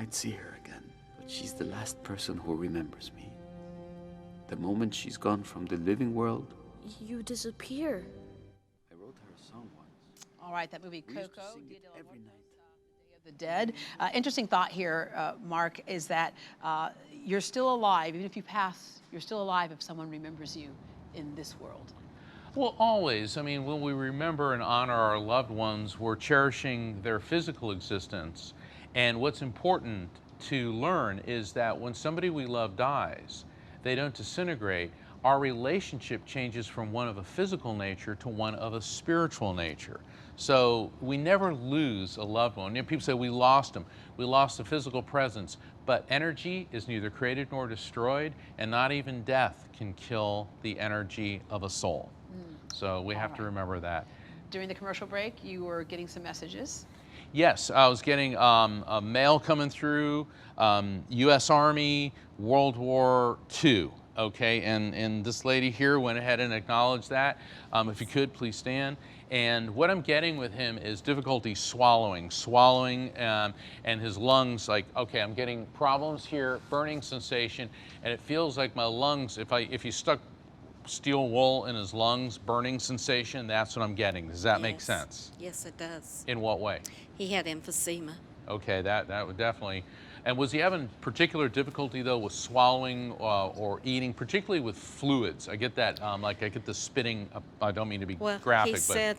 I'd see her again, but she's the last person who remembers me. The moment she's gone from the living world, You disappear. I wrote her a song once. All right, that movie We used to Coco. sing it Dia de los every Muertos, night. Day of the Dead. Interesting thought here, Mark, is that you're still alive, even if you pass, you're still alive if someone remembers you in this world. Well, always. I mean, when we remember and honor our loved ones, we're cherishing their physical existence. And what's important to learn is that when somebody we love dies, they don't disintegrate. Our relationship changes from one of a physical nature to one of a spiritual nature. So we never lose a loved one. You know, people say we lost them. We lost the physical presence. But energy is neither created nor destroyed, and not even death can kill the energy of a soul. So we have to remember that. During the commercial break, you were getting some messages. Yes, I was getting a mail coming through, U.S. Army, World War II, okay? And this lady here went ahead and acknowledged that. If you could, please stand. And what I'm getting with him is difficulty swallowing, and his lungs, like, okay, I'm getting problems here, burning sensation, and it feels like my lungs, if you stuck steel wool in his lungs, burning sensation, that's what I'm getting. Does that make sense? Yes, it does. In what way? He had emphysema. Okay, that would definitely. And was he having particular difficulty though with swallowing or eating, particularly with fluids? I get that, like I get the spitting. I don't mean to be graphic, he but said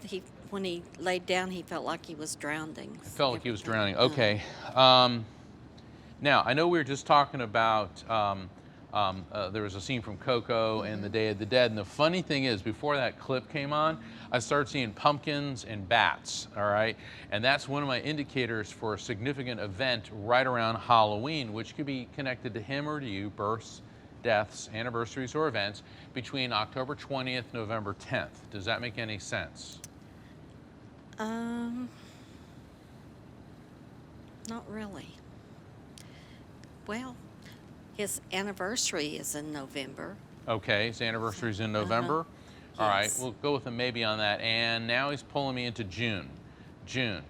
when he laid down, he felt like he was drowning. it felt like he was drowning. Okay. Now I know we were just talking about. There was a scene from Coco and the Day of the Dead, and the funny thing is, before that clip came on, I started seeing pumpkins and bats, all right? And that's one of my indicators for a significant event right around Halloween, which could be connected to him or to you, births, deaths, anniversaries, or events between October 20th, November 10th. Does that make any sense? Not really. Well, his anniversary is in November. Okay, his anniversary's in November. All right, Yes. we'll go with a maybe on that. And now he's pulling me into June. June.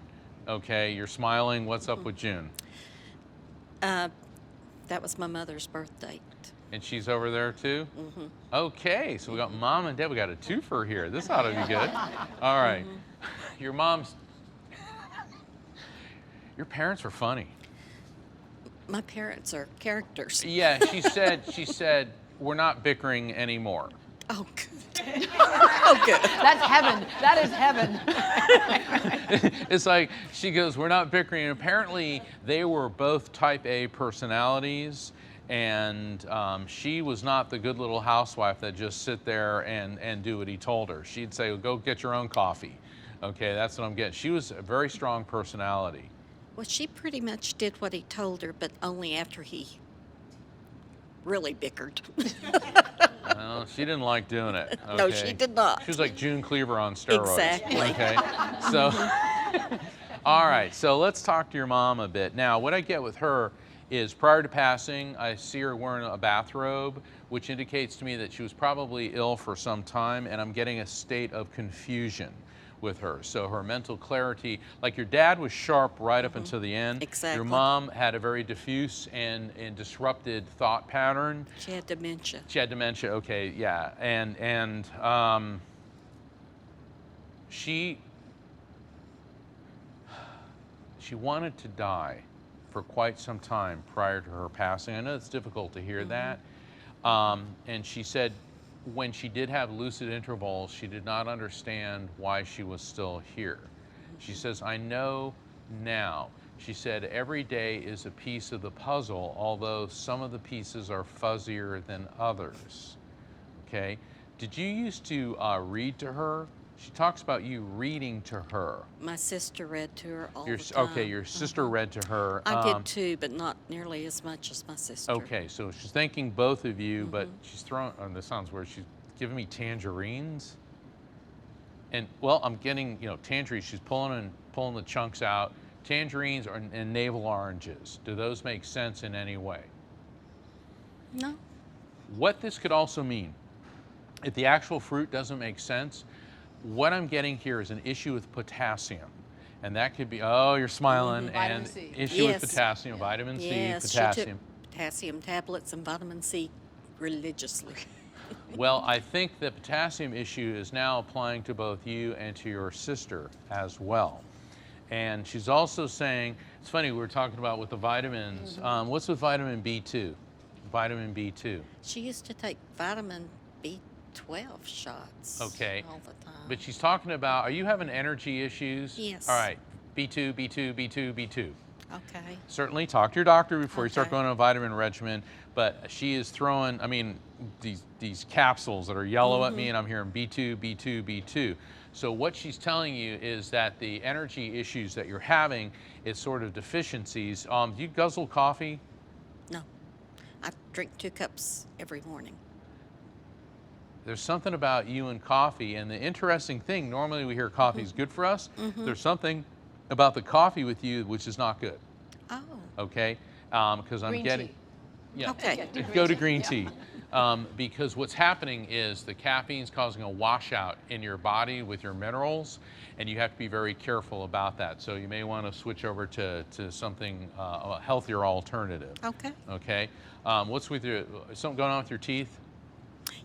Okay, you're smiling. What's up with June? That was my mother's birthday. And she's over there too? Mm-hmm. Okay, so we got mom and dad. We got a twofer here. This ought to be good. All right. Your mom's. Your parents were funny. My parents are characters. Yeah, she said, we're not bickering anymore. Oh, good. Oh, good. That's heaven. That is heaven. It's like, she goes, we're not bickering. And apparently, they were both type A personalities, and she was not the good little housewife that just sit there and do what he told her. She'd say, well, go get your own coffee. Okay, that's what I'm getting. She was a very strong personality. Well, she pretty much did what he told her, but only after he really bickered. Well, she didn't like doing it. Okay? No, she did not. She was like June Cleaver on steroids. Exactly. Okay, so, all right, so let's talk to your mom a bit. Now, what I get with her is prior to passing, I see her wearing a bathrobe, which indicates to me that she was probably ill for some time, and I'm getting a state of confusion with her. So her mental clarity, like your dad was sharp right up until the end. Exactly. Your mom had a very diffuse and disrupted thought pattern. She had dementia. She had dementia, okay, yeah. And she wanted to die for quite some time prior to her passing. I know it's difficult to hear that. And she said when she did have lucid intervals, she did not understand why she was still here. She says, I know now. She said, every day is a piece of the puzzle, although some of the pieces are fuzzier than others. Okay? Did you used to read to her? She talks about you reading to her. My sister read to her all the time. Okay, your sister read to her. I did too, but not nearly as much as my sister. Okay, so she's thanking both of you, but she's throwing, oh, this sounds weird, she's giving me tangerines. And, well, I'm getting, tangerines, she's pulling the chunks out. Tangerines and navel oranges, do those make sense in any way? No. What this could also mean, if the actual fruit doesn't make sense, what I'm getting here is an issue with potassium. And that could be, oh, you're smiling, Vitamin and C. issue with Yes. potassium, vitamin C, Yes, potassium. she took potassium tablets and vitamin C religiously. Well, I think the potassium issue is now applying to both you and to your sister as well. And she's also saying, it's funny, we were talking about with the vitamins. What's with vitamin B2? Vitamin B2. She used to take vitamin B12 shots. Okay. All the time. But she's talking about, are you having energy issues? Yes. All right, B2, B2, B2, B2. Okay. Certainly talk to your doctor before you start Okay. going on a vitamin regimen, but she is throwing, I mean, these capsules that are yellow at me, and I'm hearing B2, B2, B2. So what she's telling you is that the energy issues that you're having is sort of deficiencies. Do you guzzle coffee? No. I drink 2 cups every morning. There's something about you and coffee, and the interesting thing, normally we hear coffee is good for us. There's something about the coffee with you which is not good, Oh. okay? Because I'm Green getting... tea. Yeah. Okay. Go to green tea. Because what's happening is the caffeine is causing a washout in your body with your minerals, and you have to be very careful about that. So you may want to switch over to something, a healthier alternative. Okay. Okay? What's with your, something going on with your teeth?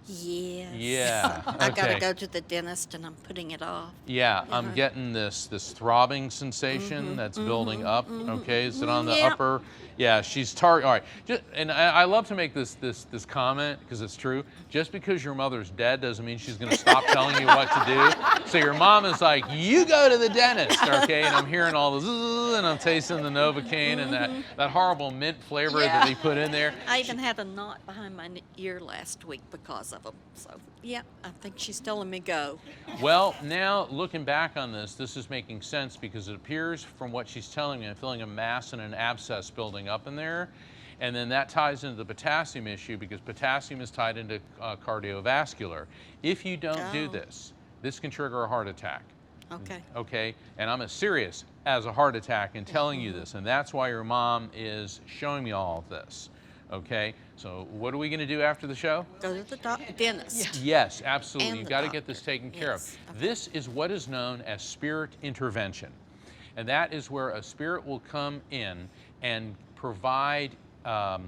Yes. Yeah, I gotta okay. go to the dentist and I'm putting it off. Yeah, I'm getting this throbbing sensation that's building up. Okay, is it on the Yep. upper? Yeah, she's all right. And I love to make this comment because it's true. Just because your mother's dead doesn't mean she's going to stop telling you what to do. So your mom is like, you go to the dentist, okay? And I'm hearing all the zzz, and I'm tasting the Novocaine and that horrible mint flavor that they put in there. I even had a knot behind my ear last week because of them. So, yeah, I think she's telling me go. Well, now looking back on this is making sense because it appears from what she's telling me, I'm feeling a mass and an abscess building up in there. And then that ties into the potassium issue because potassium is tied into cardiovascular. If you don't do Oh. this can trigger a heart attack. Okay. Okay, and I'm as serious as a heart attack in telling you this, and that's why your mom is showing me all of this. Okay, so what are we going to do after the show? Go to the dentist. Yes, absolutely. And You've the got to get this doctor. taken care of. Yes. Okay. This is what is known as spirit intervention. And that is where a spirit will come in and provide a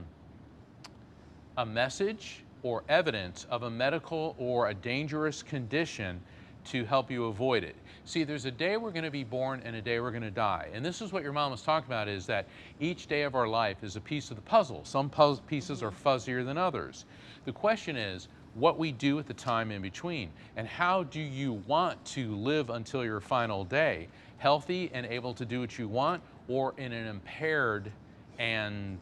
message or evidence of a medical or a dangerous condition to help you avoid it. See, there's a day we're going to be born and a day we're going to die. And this is what your mom was talking about, is that each day of our life is a piece of the puzzle. Some pieces are fuzzier than others. The question is what we do at the time in between. And how do you want to live until your final day? Healthy and able to do what you want, or in an impaired and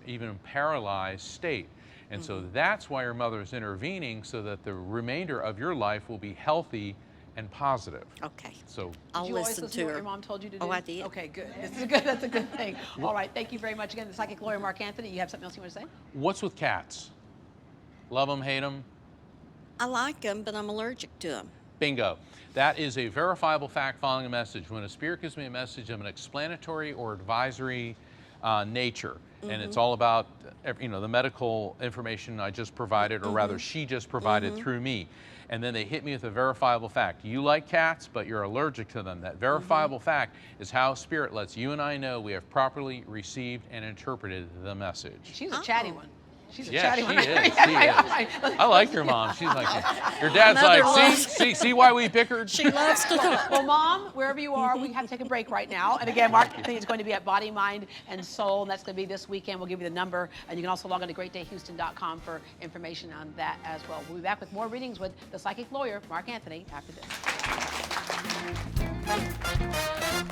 even paralyzed state? And so that's why your mother is intervening, so that the remainder of your life will be healthy and positive. Okay. So I'll Did you always listen listen to what her. your mom told you to do? Oh, I did. Okay, good. This is good. That's a good thing. All right, thank you very much again. The psychic lawyer, Mark Anthony. You have something else you want to say? what's with cats? Love them, hate them? I like them, but I'm allergic to them. Bingo. That is a verifiable fact following a message. When a spirit gives me a message of an explanatory or advisory nature, and it's all about the medical information I just provided, or rather she just provided through me, and then they hit me with a verifiable fact. You like cats, but you're allergic to them. That verifiable fact is how spirit lets you and I know we have properly received and interpreted the message. She's a chatty one. She's a Yeah, chatty she one. is. She is. I like your mom. She's like, your dad's Mother like, loves- see why we bickered? She loves to talk. Well, Mom, wherever you are, we have to take a break right now. And again, Mark Anthony is going to be at Body, Mind, and Soul, and that's going to be this weekend. We'll give you the number, and you can also log on to greatdayhouston.com for information on that as well. We'll be back with more readings with the psychic lawyer, Mark Anthony, after this.